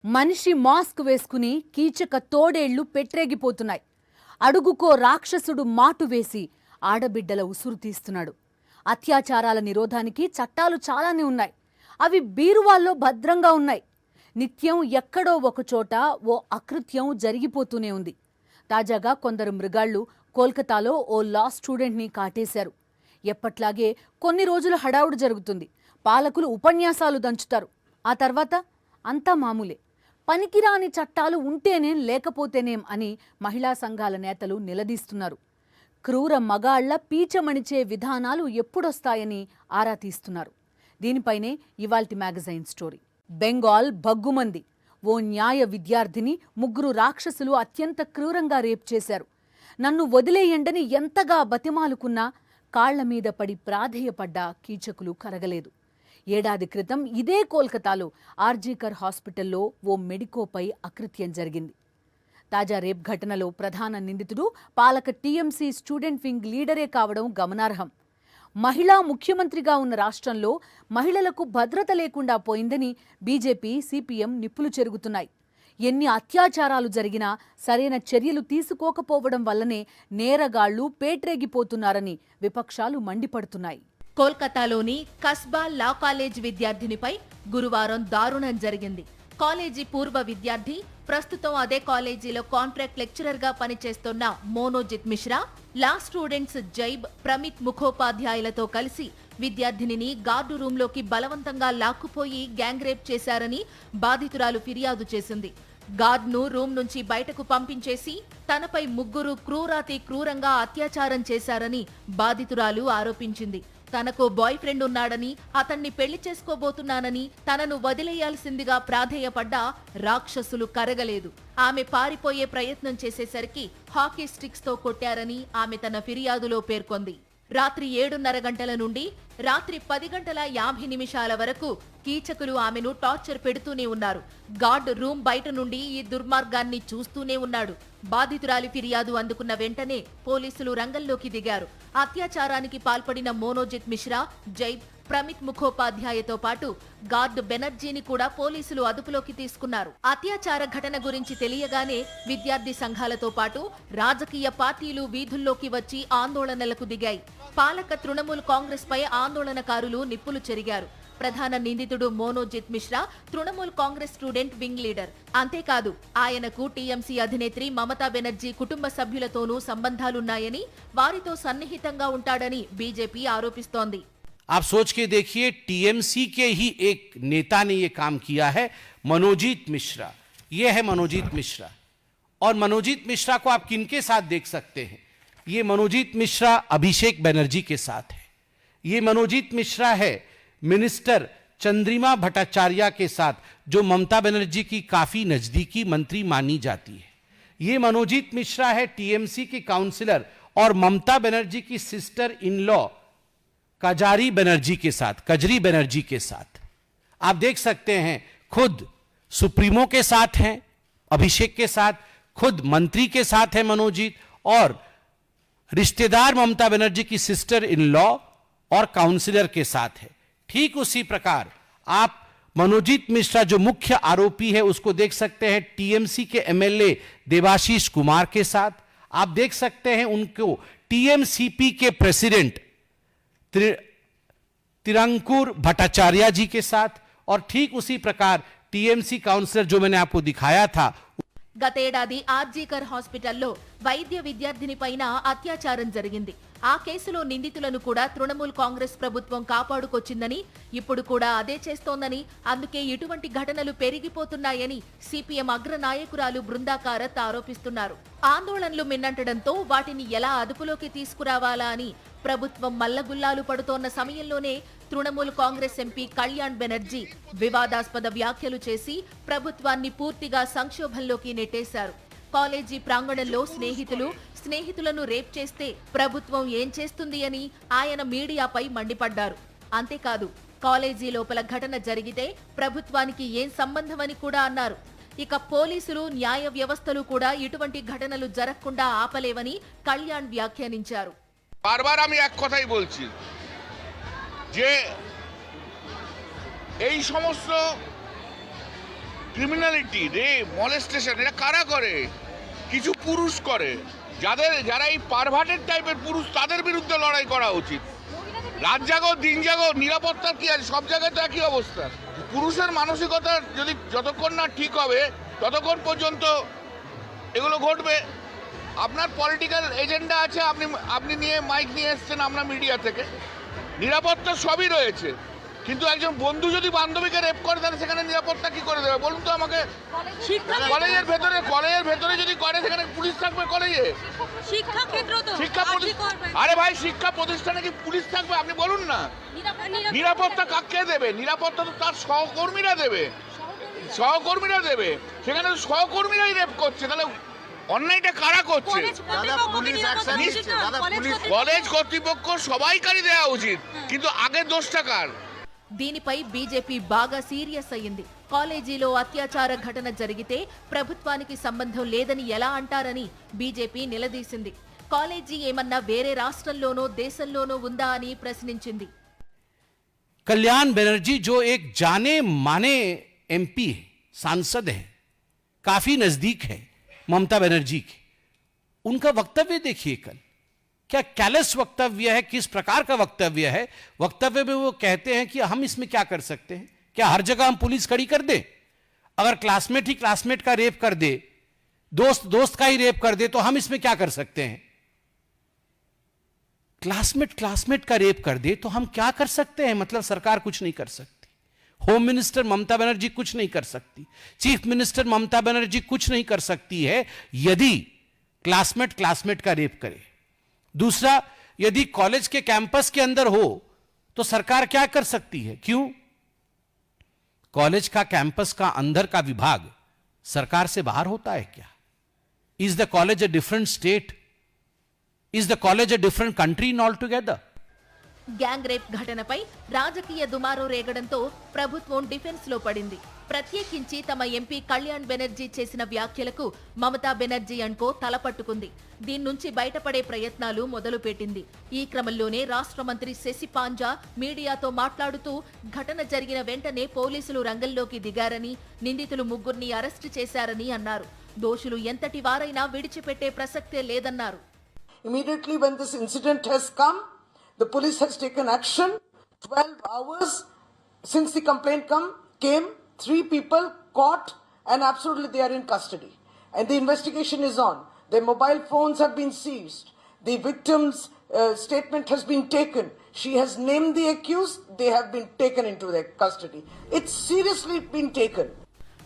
మనిషి మాస్క్ వేసుకుని కీచక తోడేళ్లు పెట్టరేగిపోతున్నాయి. అడుగుకో రాక్షసుడు మాటు వేసి ఆడబిడ్డల ఉసురు తీస్తున్నాడు. అత్యాచారాల నిరోధానికి చట్టాలు చాలానే ఉన్నాయి. అవి బీరువాల్లో భద్రంగా ఉన్నాయి. నిత్యం ఎక్కడో ఒకచోట ఓ అకృత్యం జరిగిపోతూనే ఉంది. తాజాగా కొందరు మృగాళ్లు కోల్కతాలో ఓ లా స్టూడెంట్ని కాటేశారు. ఎప్పట్లాగే కొన్ని రోజులు హడావుడు జరుగుతుంది. పాలకులు ఉపన్యాసాలు దంచుతారు. ఆ తర్వాత అంతా మామూలే. పనికిరాని చట్టాలు ఉంటేనేం లేకపోతేనేం అని మహిళా సంఘాల నేతలు నిలదీస్తున్నారు. క్రూర మగాళ్ల పీచమణిచే విధానాలు ఎప్పుడొస్తాయని ఆరా తీస్తున్నారు. దీనిపైనే ఇవాల్టి మ్యాగజైన్ స్టోరీ. బెంగాల్ భగ్గుమంది. ఓ న్యాయ విద్యార్థిని ముగ్గురు రాక్షసులు అత్యంత క్రూరంగా రేప్ చేశారు. నన్ను వదిలేయండని ఎంతగా బతిమాలుకున్నా కాళ్ల మీద పడి ప్రాధేయపడ్డా కీచకులు కరగలేదు. ఏడాది క్రితం ఇదే కోల్కతాలో ఆర్జీకర్ హాస్పిటల్లో ఓ మెడికోపై అకృత్యం జరిగింది. తాజా రేప్ ఘటనలో ప్రధాన నిందితుడు పాలక టీఎంసీ స్టూడెంట్ వింగ్ లీడరే కావడం గమనార్హం. మహిళా ముఖ్యమంత్రిగా ఉన్న రాష్ట్రంలో మహిళలకు భద్రత లేకుండా పోయిందని బీజేపీ, సిపిఎం నిప్పులు చెరుగుతున్నాయి. ఎన్ని అత్యాచారాలు జరిగినా సరైన చర్యలు తీసుకోకపోవడం వల్లనే నేరగాళ్లు పేట్రేగిపోతున్నారని విపక్షాలు మండిపడుతున్నాయి. కోల్కతాలోని కస్బా లా కాలేజ్ విద్యార్థినిపై గురువారం దారుణం జరిగింది. కాలేజీ పూర్వ విద్యార్థి, ప్రస్తుతం అదే కాలేజీలో కాంట్రాక్ట్ లెక్చరర్గా పనిచేస్తున్న మోనోజిత్ మిశ్రా, లా స్టూడెంట్స్ జైబ్, ప్రమిత్ ముఖోపాధ్యాయులతో కలిసి విద్యార్థినిని గార్డు రూంలోకి బలవంతంగా లాక్కుపోయి గ్యాంగ్ రేప్ చేశారని బాధితురాలు ఫిర్యాదు చేసింది. గార్డ్ను రూమ్ నుంచి బయటకు పంపించేసి తనపై ముగ్గురు క్రూరంగా అత్యాచారం చేశారని బాధితురాలు ఆరోపించింది. తనకు బాయ్ ఫ్రెండ్ ఉన్నాడని, అతన్ని పెళ్లి చేసుకోబోతున్నానని, తనను వదిలేయాల్సిందిగా ప్రాధేయపడ్డా రాక్షసులు కరగలేదు. ఆమె పారిపోయే ప్రయత్నం చేసేసరికి హాకీ స్టిక్స్ తో కొట్టారని ఆమె తన ఫిర్యాదులో పేర్కొంది. రాత్రి 7:30 గంటల నుండి రాత్రి 10:50 వరకు కీచకులు ఆమెను టార్చర్ పెడుతూనే ఉన్నారు. గార్డ్ రూమ్ బయట నుండి ఈ దుర్మార్గాన్ని చూస్తూనే ఉన్నాడు. బాధితురాలి ఫిర్యాదు అందుకున్న వెంటనే పోలీసులు రంగంలోకి దిగారు. అత్యాచారానికి పాల్పడిన మోనోజిత్ మిశ్రా, జైబ్, ప్రమిత్ ముఖోపాధ్యాయతో పాటు గార్డ్ బెనర్జీని కూడా పోలీసులు అదుపులోకి తీసుకున్నారు. అత్యాచార ఘటన గురించి తెలియగానే విద్యార్థి సంఘాలతో పాటు రాజకీయ పార్టీలు వీధుల్లోకి వచ్చి ఆందోళనలకు దిగాయి. పాలక తృణమూల్ కాంగ్రెస్ పై ఆందోళనకారులు నిప్పులు చెరిగారు. ప్రధాన నిందితుడు Monojit Mishra Trinamool Congress student wing leader. అంతేకాదు ఆయనకు టీఎంసీ అధినేత్రి మమతా బెనర్జీ కుటుంబ సభ్యులతోనూ సంబంధాలున్నాయని, వారితో సన్నిహితంగా ఉంటాడని బీజేపీ ఆరోపిస్తోంది. आप सोच के देखिए, टीएमसी के ही एक नेता ने यह काम किया है, मनोजीत मिश्रा. यह है मनोजीत मिश्रा. और मनोजीत मिश्रा को आप किनके साथ देख सकते हैं? ये मनोजीत मिश्रा अभिषेक बनर्जी के साथ है. ये मनोजीत मिश्रा है मिनिस्टर चंद्रिमा भट्टाचार्य के साथ, जो ममता बनर्जी की काफी नजदीकी मंत्री मानी जाती है. ये मनोजीत मिश्रा है टीएमसी के काउंसिलर और ममता बनर्जी की sister in law Kajari Banerjee के साथ. आप देख सकते हैं, खुद सुप्रीमो के साथ हैं अभिषेक के साथ, खुद मंत्री के साथ है मनोजीत, और रिश्तेदार ममता बनर्जी की सिस्टर इन लॉ और काउंसिलर के साथ है. ठीक उसी प्रकार आप मनोजीत मिश्रा जो मुख्य आरोपी है उसको देख सकते हैं टीएमसी के एमएलए देवाशीष कुमार के साथ. आप देख सकते हैं उनको टीएमसीपी के प्रेसिडेंट तिरंकुर भट्टाचार्य जी के साथ, और ठीक उसी प्रकार टीएमसी काउंसिलर जो मैंने आपको दिखाया था. గతేడాది ఆర్జీకర్ హాస్పిటల్లో వైద్య విద్యార్థిని పైన అత్యాచారం జరిగింది. ఆ కేసులో నిందితులను కూడా తృణమూల్ కాంగ్రెస్ ప్రభుత్వం కాపాడుకొచ్చిందని, ఇప్పుడు కూడా అదే చేస్తోందని, అందుకే ఇటువంటి ఘటనలు పెరిగిపోతున్నాయని సిపిఎం అగ్ర నాయకురాలు బృందా కారత్ ఆరోపిస్తున్నారు. ఆందోళనలు మిన్నంటడంతో వాటిని ఎలా అదుపులోకి తీసుకురావాలా అని ప్రభుత్వం మల్లగుల్లాలు పడుతోన్న సమయంలోనే తృణమూల్ కాంగ్రెస్ ఎంపీ కళ్యాణ్ బెనర్జీ వివాదాస్పద వ్యాఖ్యలు చేసి ప్రభుత్వాన్ని పూర్తిగా సంక్షోభంలోకి నెట్టేశారు. కాలేజీ ప్రాంగణంలో స్నేహితులను రేప్ చేస్తే ప్రభుత్వం ఏం చేస్తుంది అని ఆయన మీడియాపై మండిపడ్డారు. అంతేకాదు కాలేజీ లోపల ఘటన జరిగితే ప్రభుత్వానికి ఏం సంబంధమని కూడా అన్నారు. ఇక పోలీసులు, న్యాయ వ్యవస్థలు కూడా ఇటువంటి ఘటనలు జరగకుండా ఆపలేవని కళ్యాణ్ వ్యాఖ్యానించారు. বারবার আমি এক কথাই বলছি যে এই সমস্ত ক্রিমিনালিটি, রেপ, মলেস্টেশন এটা কারা করে? কিছু পুরুষ করে, যারা এই পারভার্টেড টাইপের পুরুষ, তাদের বিরুদ্ধে লড়াই করা উচিত। রাত জাগো দিন জাগো, নিরাপত্তার কি আছে? সব জায়গায় তো একই অবস্থা। পুরুষের মানসিকতা যদি যতক্ষণ না ঠিক হবে ততক্ষণ পর্যন্ত এগুলো ঘটবে। আপনার পলিটিক্যাল এজেন্ডা আছে, আপনি নিয়ে মাইক নিয়ে এসছেন আমরা মিডিয়া থেকে, নিরাপত্তা সবই রয়েছে, কিন্তু একজন বন্ধু যদি বান্ধবীকে রেপ করে তাহলে সেখানে নিরাপত্তা কি করে দেবে বলুন তো আমাকে? কলেজের ভেতরে যদি করে সেখানে পুলিশ থাকবে? কলেজে আরে ভাই, শিক্ষা প্রতিষ্ঠানে কি পুলিশ থাকবে? আপনি বলুন না। নিরাপত্তা কাকে দেবে? নিরাপত্তা তো তার সহকর্মীরা দেবে। সেখানে সহকর্মীরাই রেপ করছে, তাহলে অন্যায়টা কারা করছে? কলেজ কর্তৃপক্ষ সবাইকারই দেওয়া উচিত, কিন্তু আগের দোষটা কার? దీనిపై బీజేపీ బాగా సీరియస్ అయ్యింది. కాలేజీలో అత్యాచార ఘటన జరిగితే ప్రభుత్వానికి సంబంధం లేదని ఎలా అంటారని బీజేపీ నిలదీసింది. కాలేజీ ఏమన్నా వేరే రాష్ట్రంలోనో దేశంలోనో ఉందా అని ప్రశ్నించింది. कल्याण बनर्जी जो एक जाने माने एमपी है, सांसद है, काफी नजदीक है ममता बनर्जी के, उनका वक्तव्य देखिए कल, क्या कैलेस वक्तव्य है, किस प्रकार का वक्तव्य है। वक्तव्य में वो कहते हैं कि हम इसमें क्या कर सकते हैं? क्या हर जगह हम पुलिस खड़ी कर दे? अगर क्लासमेट ही क्लासमेट का रेप कर दे, दोस्त का ही रेप कर दे, तो हम इसमें क्या कर सकते हैं? क्लासमेट का रेप कर दे तो हम क्या कर सकते हैं? मतलब सरकार कुछ नहीं कर सकती, होम मिनिस्टर ममता बनर्जी कुछ नहीं कर सकती, चीफ मिनिस्टर ममता बनर्जी कुछ नहीं कर सकती है यदि क्लासमेट का रेप करे। दूसरा, यदि कॉलेज के कैंपस के अंदर हो तो सरकार क्या कर सकती है? क्यों? कॉलेज का कैंपस का अंदर का विभाग सरकार से बाहर होता है क्या? Is the college a different state? Is the college a different country in all together? Gang rape ఘటనపై రాజకీయ దుమారం రేగడంతో ప్రభుత్వం డిఫెన్స్ లో పడింది. ప్రత్యేకించి తమ ఎంపీ కళ్యాణ్ బెనర్జీ చేసిన వ్యాఖ్యలకు మమతా బెనర్జీ అనుకో తలపట్టుకుంది. దీని నుంచి బయటపడే ప్రయత్నాలు మొదలుపెట్టింది. ఈ క్రమంలోనే రాష్ట్ర మంత్రి శశి పాంజా మీడియాతో మాట్లాడుతూ ఘటన జరిగిన వెంటనే పోలీసులు రంగంలోకి దిగారని, నిందితులు 3 అరెస్టు చేశారని అన్నారు. దోషులు ఎంతటి వారైనా విడిచిపెట్టే ప్రసక్తే లేదన్నారు. Immediately when this incident has come, the police has taken action. 12 hours since the complaint came, 3 people caught and absolutely they are in custody. And the investigation is on. Their mobile phones have been seized. The victim's statement has been taken. She has named the accused. They have been taken into their custody. It's seriously been taken.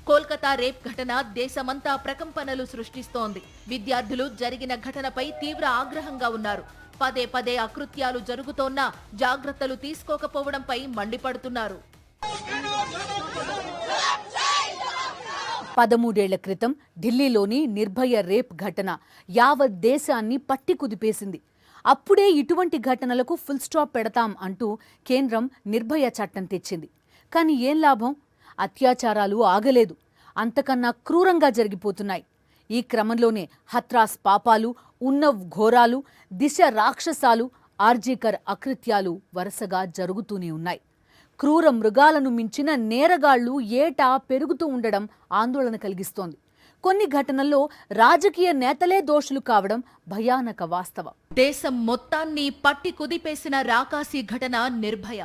Kolkata rape ఘటన దేశమంతా ప్రకంపనలు సృష్టిస్తోంది. విద్యార్థులు జరిగిన ఘటనపై తీవ్ర ఆగ్రహంగా ఉన్నారు. పదే అకృత్యాలు జరుగుతోన్నా జాగ్రత్తలు తీసుకోకపోవడంపై మండిపడుతున్నారు. 13 క్రితం ఢిల్లీలోని నిర్భయ రేప్ ఘటన యావత్ దేశాన్ని పట్టి కుదిపేసింది. అప్పుడే ఇటువంటి ఘటనలకు ఫుల్ స్టాప్ పెడతాం అంటూ కేంద్రం నిర్భయ చట్టం తెచ్చింది. కానీ ఏం లాభం? అత్యాచారాలు ఆగలేదు, అంతకన్నా క్రూరంగా జరిగిపోతున్నాయి. ఈ క్రమంలోనే హత్రాస్ పాపాలు, ఉన్నవ్ ఘోరాలు, దిశ రాక్షసాలు, ఆర్జీకర్ అకృత్యాలు వరుసగా జరుగుతూనే ఉన్నాయి. క్రూర మృగాలను మించిన నేరగాళ్లు ఏటా పెరుగుతూ ఉండడం ఆందోళన కలిగిస్తోంది. కొన్ని ఘటనల్లో రాజకీయ నేతలే దోషులు కావడం భయానక వాస్తవం. దేశం మొత్తాన్ని పట్టి కుదిపేసిన రాకాసి ఘటన నిర్భయ.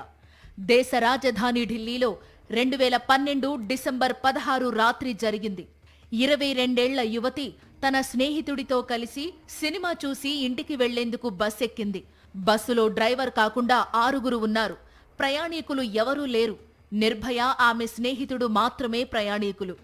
దేశ రాజధాని ఢిల్లీలో 2012 డిసెంబర్ 16 రాత్రి జరిగింది. 22 యువతి తన స్నేహితుడితో కలిసి సినిమా చూసి ఇంటికి వెళ్లేందుకు బస్ ఎక్కింది. బస్సులో డ్రైవర్ కాకుండా 6 ఉన్నారు. ప్రయాణికులు ఎవరూ లేరు. నిర్భయ ఆమె స్నేహితుడు మాత్రమే ప్రయాణికులు.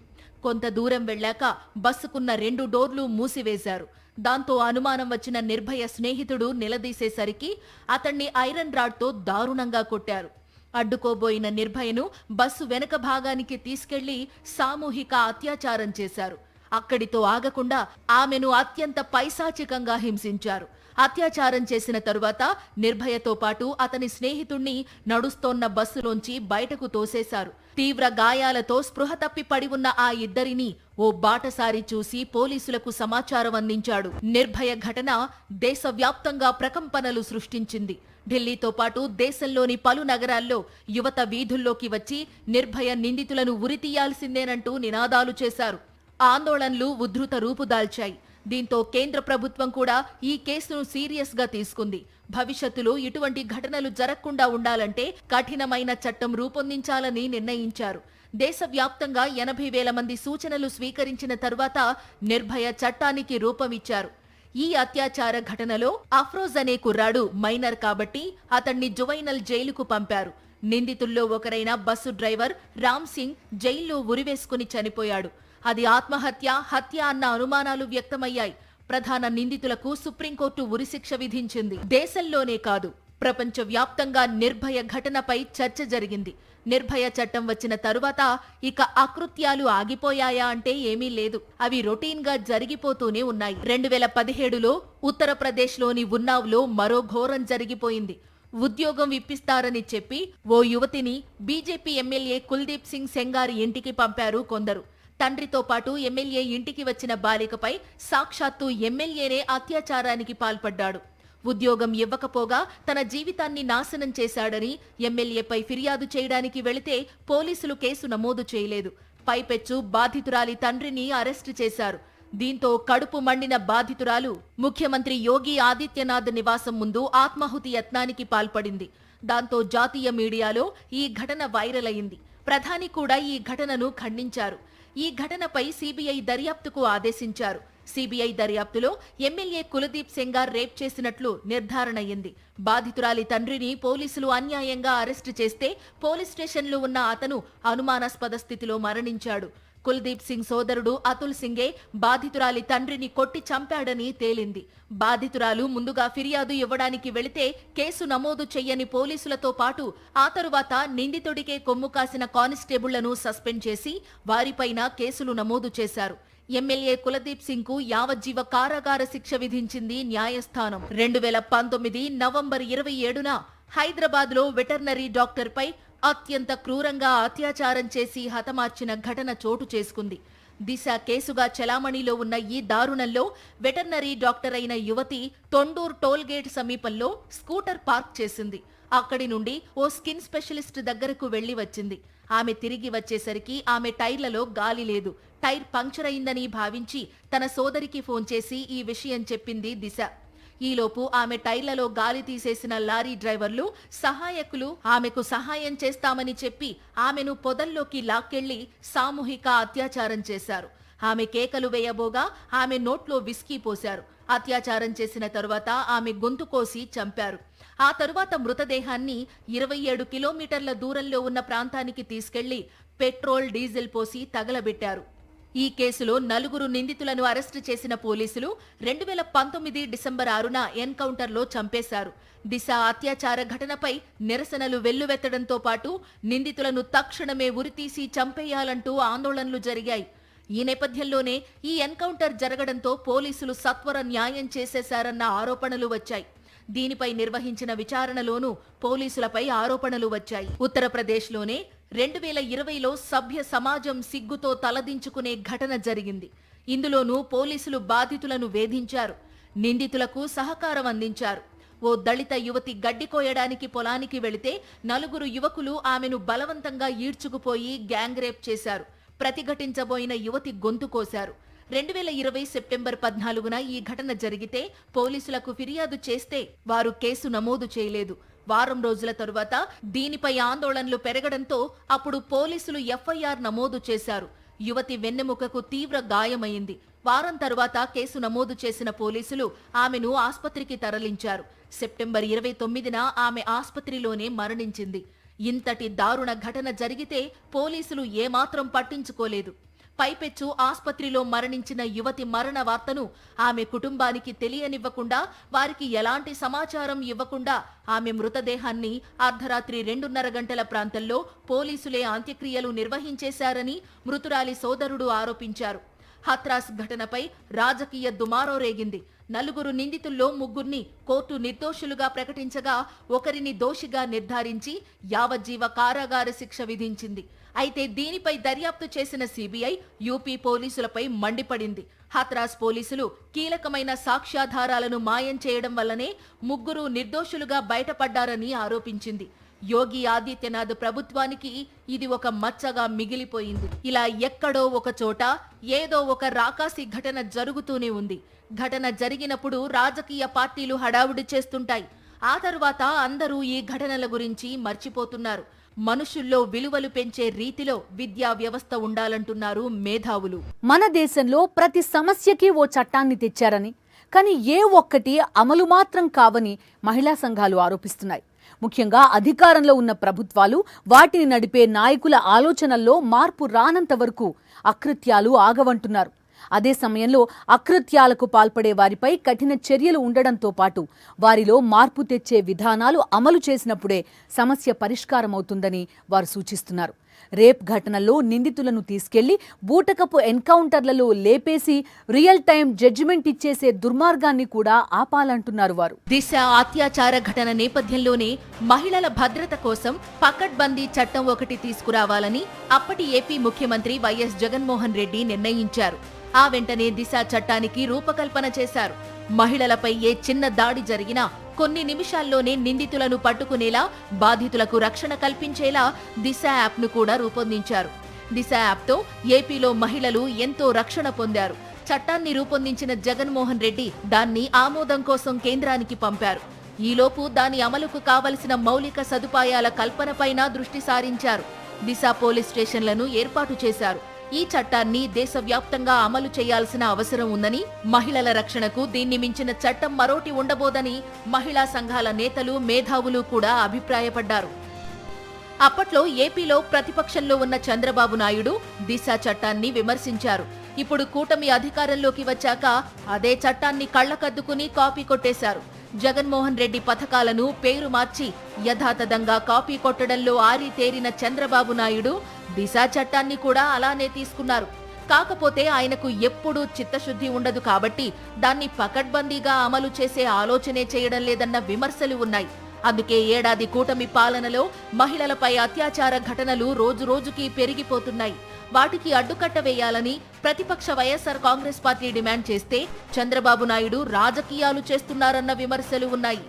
కొంత దూరం వెళ్ళాక బస్సుకున్న 2 డోర్లు మూసివేశారు. దాంతో అనుమానం వచ్చిన నిర్భయ స్నేహితుడు నిలదీసేసరికి అతన్ని ఐరన్ రాడ్తో దారుణంగా కొట్టారు. అడ్డుకోబోయిన నిర్భయను బస్సు వెనక భాగానికి తీసుకెళ్లి సామూహిక అత్యాచారం చేశారు. అక్కడితో ఆగకుండా ఆమెను అత్యంత పైశాచికంగా హింసించారు. అత్యాచారం చేసిన తరువాత నిర్భయతో పాటు అతని స్నేహితుణ్ణి నడుస్తోన్న బస్సులోంచి బయటకు తోసేశారు. తీవ్ర గాయాలతో స్పృహ తప్పి పడి ఉన్న ఆ ఇద్దరిని ఓ బాటసారి చూసి పోలీసులకు సమాచారం అందించాడు. నిర్భయ ఘటన దేశవ్యాప్తంగా ప్రకంపనలు సృష్టించింది. ఢిల్లీతో పాటు దేశంలోని పలు నగరాల్లో యువత వీధుల్లోకి వచ్చి నిర్భయ నిందితులను ఉరితీయాల్సిందేనంటూ నినాదాలు చేశారు. ఆందోళనలు ఉధృత రూపుదాల్చాయి. దీంతో కేంద్ర ప్రభుత్వం కూడా ఈ కేసును సీరియస్ గా తీసుకుంది. భవిష్యత్తులో ఇటువంటి ఘటనలు జరగకుండా ఉండాలంటే కఠినమైన చట్టం రూపొందించాలని నిర్ణయించారు. దేశవ్యాప్తంగా 80,000 మంది సూచనలు స్వీకరించిన తరువాత నిర్భయ చట్టానికి రూపమిచ్చారు. ఈ అత్యాచార ఘటనలో అఫ్రోజ్ అనే కుర్రాడు మైనర్ కాబట్టి అతన్ని జువైనల్ జైలుకు పంపారు. నిందితుల్లో ఒకరైన బస్సు డ్రైవర్ రామ్ సింగ్ జైల్లో ఉరివేసుకుని చనిపోయాడు. అది ఆత్మహత్య, హత్య అన్న అనుమానాలు వ్యక్తమయ్యాయి. ప్రధాన నిందితులకు సుప్రీంకోర్టు ఉరిశిక్ష విధించింది. దేశంలోనే కాదు, ప్రపంచ వ్యాప్తంగా నిర్భయ ఘటనపై చర్చ జరిగింది. నిర్భయ చట్టం వచ్చిన తరువాత ఇక అకృత్యాలు ఆగిపోయాయా అంటే ఏమీ లేదు. అవి రొటీన్ గా జరిగిపోతూనే ఉన్నాయి. 2017లో ఉత్తరప్రదేశ్లోని ఉన్నావ్లో మరో ఘోరం జరిగిపోయింది. ఉద్యోగం ఇప్పిస్తారని చెప్పి ఓ యువతిని బీజేపీ ఎమ్మెల్యే కుల్దీప్ సింగ్ సెంగార్ ఇంటికి పంపారు కొందరు. తండ్రితో పాటు ఎమ్మెల్యే ఇంటికి వచ్చిన బాలికపై సాక్షాత్తు ఎమ్మెల్యేనే అత్యాచారానికి పాల్పడ్డాడు. ఉద్యోగం ఇవ్వకపోగా తన జీవితాన్ని నాశనం చేశాడని ఎమ్మెల్యేపై ఫిర్యాదు చేయడానికి వెళితే పోలీసులు కేసు నమోదు చేయలేదు. పైపెచ్చు బాధితురాలి తండ్రిని అరెస్టు చేశారు. దీంతో కడుపు మండిన బాధితురాలు ముఖ్యమంత్రి యోగి ఆదిత్యనాథ్ నివాసం ముందు ఆత్మాహుతి యత్నానికి పాల్పడింది. దాంతో జాతీయ మీడియాలో ఈ ఘటన వైరల్ అయింది. ప్రధాని కూడా ఈ ఘటనను ఖండించారు. ఈ ఘటనపై సీబీఐ దర్యాప్తుకు ఆదేశించారు. సీబీఐ దర్యాప్తులో ఎమ్మెల్యే కులదీప్ సెంగార్ రేప్ చేసినట్లు నిర్ధారణ అయ్యింది. బాధితురాలి తండ్రిని పోలీసులు అన్యాయంగా అరెస్టు చేస్తే పోలీస్ స్టేషన్లో ఉన్న అతను అనుమానాస్పద స్థితిలో మరణించాడు. కుల్దీప్ సింగ్ సోదరుడు అతుల్ సింగే బాధితురాలి తండ్రిని కొట్టి చంపాడని తేలింది. బాధితురాలు ముందుగా ఫిర్యాదు ఇవ్వడానికి వెళితే కేసు నమోదు చెయ్యని పోలీసులతో పాటు ఆ తరువాత నిందితుడికే కొమ్ము కాసిన కానిస్టేబుళ్లను సస్పెండ్ చేసి వారిపైన కేసులు నమోదు చేశారు. ఎమ్మెల్యే కులదీప్ సింగ్ కు యావజ్జీవ కారాగార శిక్ష విధించింది న్యాయస్థానం. 2019 నవంబర్ 27న హైదరాబాద్ లో వెటర్నరీ డాక్టర్ పై అత్యంత క్రూరంగా అత్యాచారం చేసి హతమార్చిన ఘటన చోటు చేసుకుంది. దిశ కేసుగా చెలామణిలో ఉన్న ఈ దారుణంలో వెటర్నరీ డాక్టర్ అయిన యువతి తొండూర్ టోల్గేట్ సమీపంలో స్కూటర్ పార్క్ చేసింది. అక్కడి నుండి ఓ స్కిన్ స్పెషలిస్ట్ దగ్గరకు వెళ్లి వచ్చింది. ఆమె తిరిగి వచ్చేసరికి ఆమె టైర్లలో గాలి లేదు. టైర్ పంక్చర్ అయిందని భావించి తన సోదరికి ఫోన్ చేసి ఈ విషయం చెప్పింది దిశ. ఈలోపు ఆమె టైర్లలో గాలి తీసేసిన లారీ డ్రైవర్లు, సహాయకులు ఆమెకు సహాయం చేస్తామని చెప్పి ఆమెను పొదల్లోకి లాక్కెళ్లి సామూహిక అత్యాచారం చేశారు. ఆమె కేకలు వేయబోగా ఆమె నోట్లో విస్కీ పోశారు. అత్యాచారం చేసిన తరువాత ఆమె గొంతు కోసి చంపారు. ఆ తరువాత మృతదేహాన్ని 27 కిలోమీటర్ల దూరంలో ఉన్న ప్రాంతానికి తీసుకెళ్లి పెట్రోల్, డీజిల్ పోసి తగలబెట్టారు. ఈ కేసులో 4 నిందితులను అరెస్టు చేసిన పోలీసులు 2019 డిసెంబర్ 6న ఎన్కౌంటర్లో చంపేశారు. దిశ అత్యాచార ఘటనపై నిరసనలు వెల్లువెత్తడంతో పాటు నిందితులను తక్షణమే ఉరితీసి చంపేయాలంటూ ఆందోళనలు జరిగాయి. ఈ నేపథ్యంలోనే ఈ ఎన్కౌంటర్ జరగడంతో పోలీసులు సత్వర న్యాయం చేసేశారన్న ఆరోపణలు వచ్చాయి. దీనిపై నిర్వహించిన విచారణలోనూ పోలీసులపై ఆరోపణలు వచ్చాయి. ఉత్తరప్రదేశ్లోనే 2020లో సభ్య సమాజం సిగ్గుతో తలదించుకునే ఘటన జరిగింది. ఇందులోనూ పోలీసులు బాధితులను వేధించారు, నిందితులకు సహకారం అందించారు. ఓ దళిత యువతి గడ్డి కోయడానికి పొలానికి వెళితే 4 యువకులు ఆమెను బలవంతంగా ఈడ్చుకుపోయి గ్యాంగ్ రేప్ చేశారు. ప్రతిఘటించబోయిన యువతి గొంతు కోశారు. 2020 సెప్టెంబర్ 14న ఈ ఘటన జరిగితే పోలీసులకు ఫిర్యాదు చేస్తే వారు కేసు నమోదు చేయలేదు. వారం రోజుల తరువాత దీనిపై ఆందోళనలు పెరగడంతో అప్పుడు పోలీసులు ఎఫ్ఐఆర్ నమోదు చేశారు. యువతి వెన్నెముకకు తీవ్ర గాయమైంది. వారం తరువాత కేసు నమోదు చేసిన పోలీసులు ఆమెను ఆస్పత్రికి తరలించారు. సెప్టెంబర్ 29న ఆమె ఆస్పత్రిలోనే మరణించింది. ఇంతటి దారుణ ఘటన జరిగితే పోలీసులు ఏమాత్రం పట్టించుకోలేదు. పైపెచ్చు ఆస్పత్రిలో మరణించిన యువతి మరణ వార్తను ఆమె కుటుంబానికి తెలియనివ్వకుండా, వారికి ఎలాంటి సమాచారం ఇవ్వకుండా ఆమె మృతదేహాన్ని అర్ధరాత్రి 2:30 గంటల ప్రాంతంలో పోలీసులే అంత్యక్రియలు నిర్వహించేశారని మృతురాలి సోదరుడు ఆరోపించారు. హత్రాస్ ఘటనపై రాజకీయ దుమారో రేగింది. 4 నిందితుల్లో 3 కోర్టు నిర్దోషులుగా ప్రకటించగా ఒకరిని దోషిగా నిర్ధారించి యావజ్జీవ కారాగార శిక్ష విధించింది. అయితే దీనిపై దర్యాప్తు చేసిన సిబిఐ యూపీ పోలీసులపై మండిపడింది. హత్రాస్ పోలీసులు కీలకమైన సాక్ష్యాధారాలను మాయం చేయడం వల్లనే ముగ్గురు నిర్దోషులుగా బయటపడ్డారని ఆరోపించింది. యోగి ఆదిత్యనాథ్ ప్రభుత్వానికి ఇది ఒక మచ్చగా మిగిలిపోయింది. ఇలా ఎక్కడో ఒక చోట ఏదో ఒక రాకాసి ఘటన జరుగుతూనే ఉంది. ఘటన జరిగినప్పుడు రాజకీయ పార్టీలు హడావుడి చేస్తుంటాయి. ఆ తరువాత అందరూ ఈ ఘటనల గురించి మర్చిపోతున్నారు. మనుషుల్లో విలువలు పెంచే రీతిలో విద్యా వ్యవస్థ ఉండాలంటున్నారు మేధావులు. మన దేశంలో ప్రతి సమస్యకి ఓ చట్టాన్ని తెచ్చారని, కానీ ఏ ఒక్కటి అమలు మాత్రం కావని మహిళా సంఘాలు ఆరోపిస్తున్నాయి. ముఖ్యంగా అధికారంలో ఉన్న ప్రభుత్వాలు, వాటిని నడిపే నాయకుల ఆలోచనల్లో మార్పు రానంత వరకు అకృత్యాలు ఆగవంటున్నారు. అదే సమయంలో అకృత్యాలకు పాల్పడే వారిపై కఠిన చర్యలు ఉండడంతో పాటు వారిలో మార్పు తెచ్చే విధానాలు అమలు చేసినప్పుడే సమస్య పరిష్కారం అవుతుందని వారు సూచిస్తున్నారు. రేప్ ఘటనల్లో నిందితులను తీసుకెళ్లి బూటకపు ఎన్కౌంటర్లలో లేపేసి రియల్ టైం జడ్జిమెంట్ ఇచ్చేసే దుర్మార్గాన్ని కూడా ఆపాలంటున్నారు వారు. దిశ అత్యాచార ఘటన నేపథ్యంలోనే మహిళల భద్రత కోసం పకడ్బందీ చట్టం ఒకటి తీసుకురావాలని అప్పటి ఏపీ ముఖ్యమంత్రి వైఎస్ జగన్మోహన్ రెడ్డి నిర్ణయించారు. ఆ వెంటనే దిశ చట్టానికి రూపకల్పన చేశారు. మహిళలపై ఏ చిన్న దాడి జరిగినా కొన్ని నిమిషాల్లోనే నిందితులను పట్టుకునేలా, బాధితులకు రక్షణ కల్పించేలా దిశ యాప్ను కూడా రూపొందించారు. దిశ యాప్తో ఏపీలో మహిళలు ఎంతో రక్షణ పొందారు. చట్టాన్ని రూపొందించిన జగన్మోహన్ రెడ్డి దాన్ని ఆమోదం కోసం కేంద్రానికి పంపారు. ఈలోపు దాని అమలుకు కావలసిన మౌలిక సదుపాయాల కల్పనపైన దృష్టి సారించారు. దిశ పోలీస్ స్టేషన్లను ఏర్పాటు చేశారు. ఈ చట్టాన్ని దేశవ్యాప్తంగా అమలు చేయాల్సిన అవసరం ఉందని, మహిళల రక్షణకు దీన్ని మించిన చట్టం మరోటి ఉండబోదని మహిళా సంఘాల నేతలు, మేధావులు కూడా అభిప్రాయపడ్డారు. అప్పట్లో ఏపీలో ప్రతిపక్షంలో ఉన్న చంద్రబాబు నాయుడు దిశ చట్టాన్ని విమర్శించారు. ఇప్పుడు కూటమి అధికారంలోకి వచ్చాక అదే చట్టాన్ని కళ్లకద్దుకుని కాపీ కొట్టేశారు. జగన్మోహన్ రెడ్డి పథకాలను పేరు మార్చి యథాతథంగా కాపీ కొట్టడంలో ఆరితేరిన చంద్రబాబు నాయుడు దిశ చట్టాన్ని కూడా అలానే తీసుకున్నారు. కాకపోతే ఆయనకు ఎప్పుడూ చిత్తశుద్ధి ఉండదు కాబట్టి దాన్ని పకడ్బందీగా అమలు చేసే ఆలోచనే చేయడం లేదన్న విమర్శలు ఉన్నాయి. అందుకే ఏడాది కూటమి పాలనలో మహిళలపై అత్యాచార ఘటనలు రోజురోజుకి పెరిగిపోతున్నాయి. వాటికి అడ్డుకట్ట వేయాలని ప్రతిపక్ష వైఎస్ఆర్ కాంగ్రెస్ పార్టీ డిమాండ్ చేస్తే చంద్రబాబు నాయుడు రాజకీయాలు చేస్తున్నారన్న విమర్శలు ఉన్నాయి.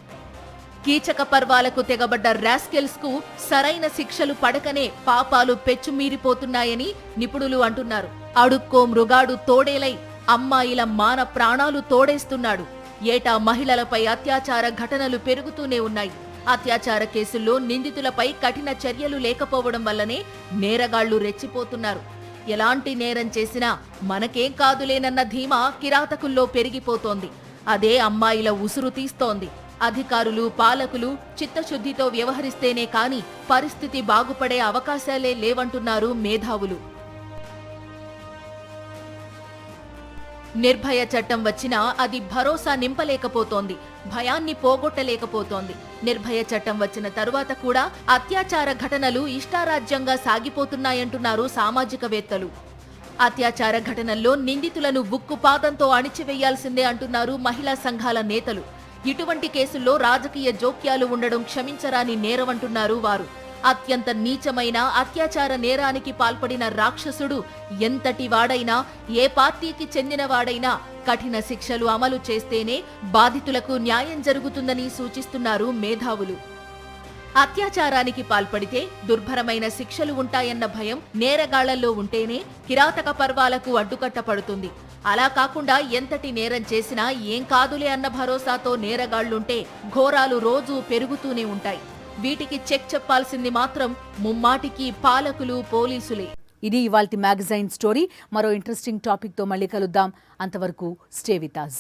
కీచక పర్వాలకు తెగబడ్డ రాస్కెల్స్ కు సరైన శిక్షలు పడకనే పాపాలు పెచ్చుమీరిపోతున్నాయని నిపుణులు అంటున్నారు. అడుక్కో మృగాడు తోడేలై అమ్మాయిల మాన ప్రాణాలు తోడేస్తున్నాడు. ఏటా మహిళలపై అత్యాచార ఘటనలు పెరుగుతూనే ఉన్నాయి. అత్యాచార కేసుల్లో నిందితులపై కఠిన చర్యలు లేకపోవడం వల్లనే నేరగాళ్లు రెచ్చిపోతున్నారు. ఎలాంటి నేరం చేసినా మనకేం కాదులేనన్న ధీమా కిరాతకుల్లో పెరిగిపోతోంది. అదే అమ్మాయిల ఉసురు తీస్తోంది. అధికారులు, పాలకులు చిత్తశుద్ధితో వ్యవహరిస్తేనే కాని పరిస్థితి బాగుపడే అవకాశాలే లేవంటున్నారు మేధావులు. నిర్భయ చట్టం వచ్చినా అది భరోసా నింపలేకపోతోంది, భయాన్ని పోగొట్టలేకపోతోంది. నిర్భయ చట్టం వచ్చిన తరువాత కూడా అత్యాచార ఘటనలు ఇష్టారాజ్యంగా సాగిపోతున్నాయంటున్నారు సామాజికవేత్తలు. అత్యాచార ఘటనల్లో నిందితులను ఉక్కుపాదంతో అణిచివేయాల్సిందే అంటున్నారు మహిళా సంఘాల నేతలు. ఇటువంటి కేసుల్లో రాజకీయ జోక్యాలు ఉండడం క్షమించరాని నేరమంటున్నారు వారు. అత్యంత నీచమైన అత్యాచార నేరానికి పాల్పడిన రాక్షసుడు ఎంతటి వాడైనా, ఏ పార్టీకి చెందిన వాడైనా కఠిన శిక్షలు అమలు చేస్తేనే బాధితులకు న్యాయం జరుగుతుందని సూచిస్తున్నారు మేధావులు. అత్యాచారానికి పాల్పడితే దుర్భరమైన శిక్షలు ఉంటాయన్న భయం నేరగాళ్లలో ఉంటేనే కిరాతక పర్వాలకు అడ్డుకట్ట పడుతుంది. అలా కాకుండా ఎంతటి నేరం చేసినా ఏం కాదులే అన్న భరోసాతో నేరగాళ్లుంటే ఘోరాలు రోజూ పెరుగుతూనే ఉంటాయి. వీటికి చెక్ చెప్పాల్సింది మాత్రం ముమ్మాటికి పాలకులు, పోలీసులే. ఇది ఇవాల్టి మ్యాగజైన్ స్టోరీ. మరో ఇంట్రెస్టింగ్ టాపిక్ తో మళ్ళీ కలుద్దాం. అంతవరకు స్టే విత్ us.